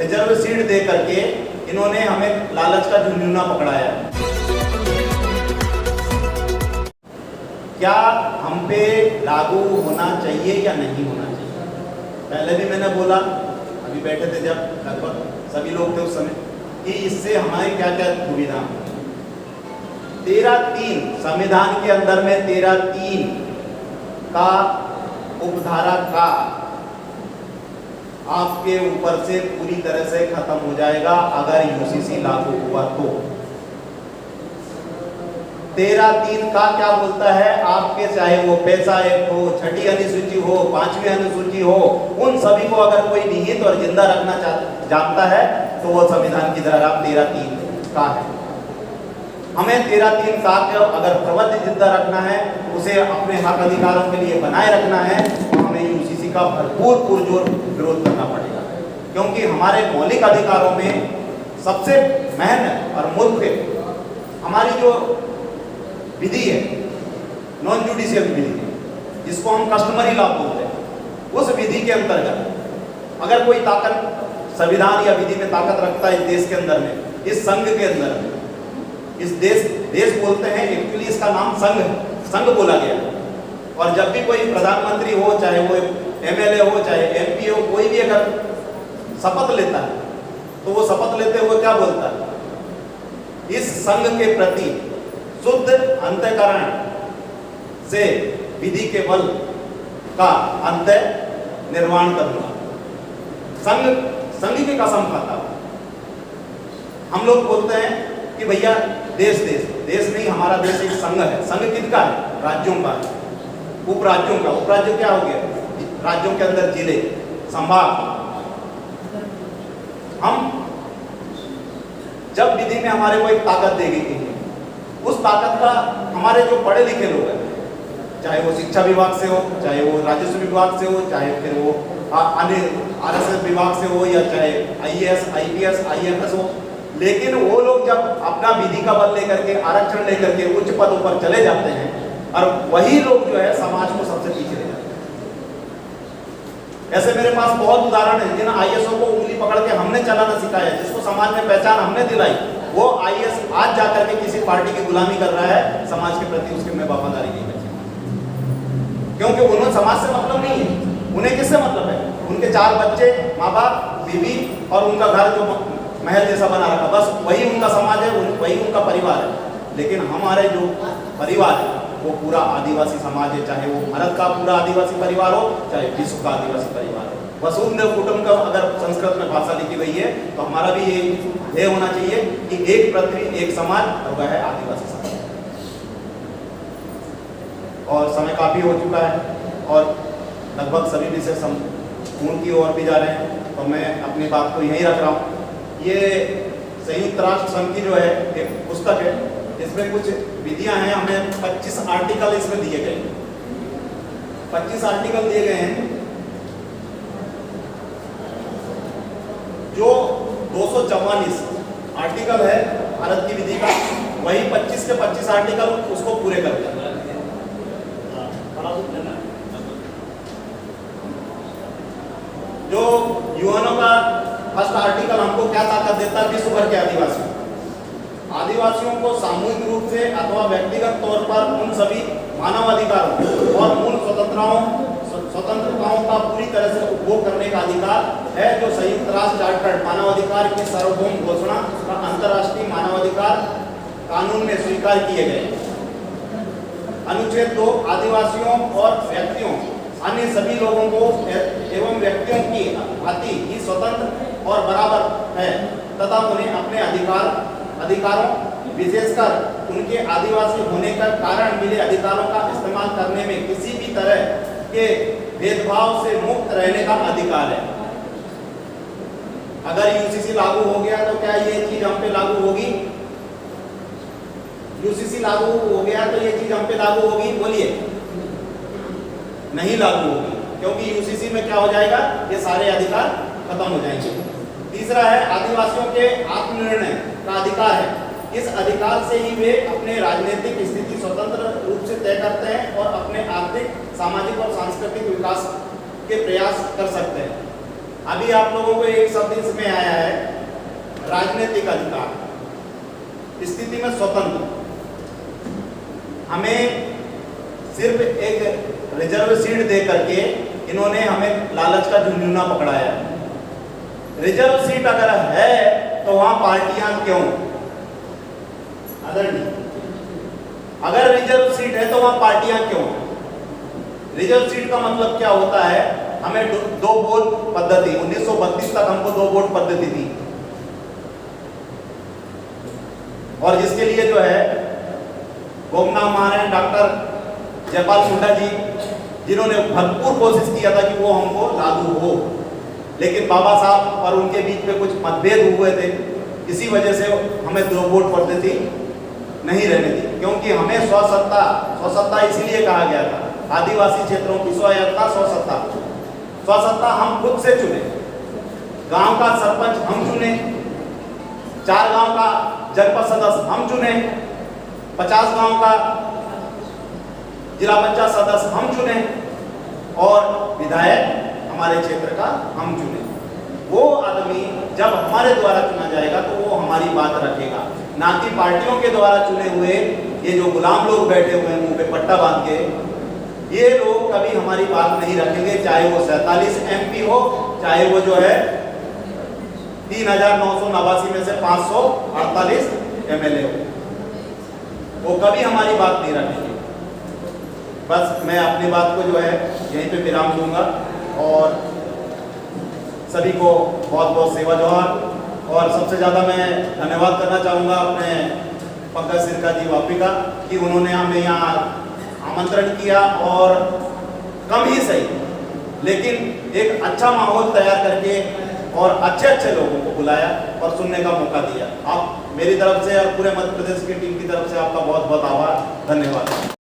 Reserve seat दे करके इन्होंने हमें लालच का झुंझुना पकड़ाया। क्या हम पे लागू होना चाहिए या नहीं होना चाहिए? पहले भी मैंने बोला, अभी बैठे थे जब लगभग सभी लोग थे उस समय, कि इससे हमारी क्या क्या सुविधा। 13(3) संविधान के अंदर में 13(3) का उपधारा का आपके ऊपर से पूरी तरह से खत्म हो जाएगा अगर यूसीसी लागू हुआ तो। 13(3) का क्या बोलता है? आपके चाहे वो पैसा एक्ट हो, छठी अनुसूची हो, 5वीं अनुसूची हो, उन सभी को अगर कोई निहित और जिंदा रखना जानता है तो वो संविधान की धारा 13(3) का है। हमें 13(3) का अगर प्रबंध जिंदा रखना है, उसे अपने हक अधिकारों के लिए बनाए रखना है, तो हमें यूसीसी का भरपूर पुरजोर विरोध करना पड़ेगा। क्योंकि हमारे मौलिक अधिकारों में सबसे महत्वपूर्ण और मुख्य हमारी जो विधि है, नॉन जुडिशियल विधि, जिसको हम कस्टमरी लॉ बोलते हैं, उस विधि के अंतर्गत अगर कोई ताकत संविधान या विधि में ताकत रखता है इस देश के अंदर में, इस संघ के अंदर में, इस देश बोलते हैं, एक्चुअली इसका नाम संघ है, संघ बोला गया। और जब भी कोई प्रधानमंत्री हो, चाहे वो एमएलए हो, चाहे एमपी हो, कोई भी अगर शपथ लेता है तो वो शपथ लेते हुए क्या बोलता है? इस संघ के प्रति शुद्ध अंतःकरण से विधि के बल का अंत निर्माण करूंगा। संघ की कसम खाता हूं। हम लोग बोलते हैं कि भैया देश नहीं, हमारा देश एक संघ है। संघ किसका है? राज्यों का है, उपराज्यों का। उपराज्य क्या हो गया? राज्यों के अंदर जिले, संभाग। हम जब विधि में हमारे को एक ताकत दी गई है, उस ताकत का हमारे जो पढ़े लिखे लोग हैं, चाहे वो शिक्षा विभाग से हो, चाहे वो राजस्व विभाग से हो, चाहे फिर वो अन्य आरएसएस विभाग से हो, या चाहे आईएएस, आईपीएस, आईएफएस हो, लेकिन वो लोग जब अपना विधि का बल लेकर के, आरक्षण लेकर के उच्च पदों पर चले जाते हैं, और वही लोग जो है समाज को सबसे पीछे ले जाते हैं। ऐसे मेरे पास बहुत उदाहरण है, जिन आईएएसओ को उंगली पकड़ के हमने चलाना सिखाया, जिसको समाज में पहचान हमने दिलाई, वो आईएएस आज जाकर के किसी पार्टी की गुलामी कर रहा है, समाज के प्रति उसकी में वफादारी नहीं बची। क्योंकि उन्हें समाज से मतलब नहीं है। उन्हें किससे मतलब है? उनके 4 बच्चे, माँ बाप, बीवी और उनका घर जो महल जैसा बना रखा, बस वही उनका समाज है, वही उनका परिवार है। लेकिन हमारे जो परिवार है वो पूरा आदिवासी समाज है, चाहे वो भारत का पूरा आदिवासी परिवार हो, चाहे विश्व का आदिवासी परिवार हो। वसुधैव कुटुंबकम अगर संस्कृत में भाषा लिखी गई है, तो हमारा भी ये ध्येय होना चाहिए कि एक पृथ्वी, एक समाज, और वह है आदिवासी समाज। और समय काफी हो चुका है और लगभग सभी विषय पूर्ण की ओर भी जा रहे हैं, तो मैं अपनी बात को यहीं रख रहा हूँ। ये संयुक्त राष्ट्र संघ की जो है एक पुस्तक है, इसमें कुछ विधियां हैं। हमें 25 आर्टिकल इसमें दिए गए, 25 आर्टिकल दिए गए हैं। जो 244 आर्टिकल है भारत की विधि का, वही 25 के 25 आर्टिकल उसको पूरे करते हैं। जो यूएनओ का फर्स्ट आर्टिकल हमको क्या ताकत देता है? विश्व भर के आदिवासियों को सामूहिक रूप से अथवा व्यक्तिगत तौर पर उन सभी मानव अधिकारों और मूल स्वतंत्रताओं का पूरी तरह से उपभोग करने का अधिकार है, जो संयुक्त राष्ट्र चार्टर मानवाधिकार की सार्वभौम घोषणा का अंतर्राष्ट्रीय मानवाधिकार कानून में स्वीकार किए गए। अनुच्छेद 2 आदिवासियों और व्यक्तियों, अन्य सभी लोगों को एवं व्यक्तियों की भांति ही स्वतंत्र और बराबर है तथा उन्हें अपने अधिकारों विशेषकर उनके आदिवासी होने का कारण मिले अधिकारों का इस्तेमाल करने में किसी भी तरह के भेदभाव से मुक्त रहने का अधिकार है। अगर यूसीसी लागू हो गया तो क्या ये चीज हम पे लागू होगी? यूसीसी लागू हो गया तो ये चीज हम पे लागू होगी? बोलिए, नहीं लागू होगी, क्योंकि यूसीसी में क्या हो जाएगा? ये सारे अधिकार खत्म हो जाएंगे। तीसरा है आदिवासियों के आत्मनिर्णय का अधिकार है। इस अधिकार से ही वे अपने राजनीतिक स्थिति स्वतंत्र रूप से तय करते हैं और अपने आर्थिक, सामाजिक और सांस्कृतिक विकास के प्रयास कर सकते हैं। अभी आप लोगों को एक शब्द इसमें आया है राजनीतिक अधिकार, स्थिति में स्वतंत्र। हमें सिर्फ एक रिजर्व सीट दे करके इन्होंने हमें लालच का झुंझुना पकड़ाया है। रिजर्व सीट अगर है तो वहां पार्टियां क्यों? अगर रिजर्व सीट है तो वहां पार्टियां क्यों? रिजर्व सीट का मतलब क्या होता है? हमें दो वोट पद्धति, 1932 तक हमको दो वोट पद्धति थी, और जिसके लिए जो है गोमनाम महाराज डॉक्टर जयपाल हुड्डा जी, जिन्होंने भरपूर कोशिश किया था कि वो हमको लागू हो, लेकिन बाबा साहब और उनके बीच में कुछ मतभेद हुए थे। इसी वजह से हमें दो वोट पद्धति नहीं रहने दी, क्योंकि हमें स्वसत्ता इसलिए कहा गया था। आदिवासी क्षेत्रों की स्वसत्ता हम खुद से चुने, गांव का सरपंच हम चुने, 4 गांव का जनपद सदस्य हम चुने, 50 गांव का जिला पंचायत सदस्य हम चुने, और विधायक हमारे क्षेत्र का हम चुने। वो आदमी जब हमारे द्वारा चुना जाएगा तो वो हमारी बात रखेगा, ना कि पार्टियों के द्वारा चुने हुए ये जो गुलाम लोग बैठे हुए हैं मुंह पे पट्टा बांध के, ये लोग कभी हमारी बात नहीं रखेंगे, चाहे वो 47 MP हो, चाहे वो जो है 3989 में से 548 MLA हो, वो कभी हमारी बात नहीं रखेंगे। बस मैं अपनी बात को जो है यहीं पे विराम दूंगा, और सभी को बहुत बहुत सेवा जोहार। और सबसे ज़्यादा मैं धन्यवाद करना चाहूँगा अपने पंकज सिरका जी वापी का, कि उन्होंने हमें यहाँ आमंत्रण किया, और कम ही सही लेकिन एक अच्छा माहौल तैयार करके और अच्छे लोगों को बुलाया और सुनने का मौका दिया। आप मेरी तरफ से और पूरे मध्य प्रदेश की टीम की तरफ से आपका बहुत बहुत आभार, धन्यवाद।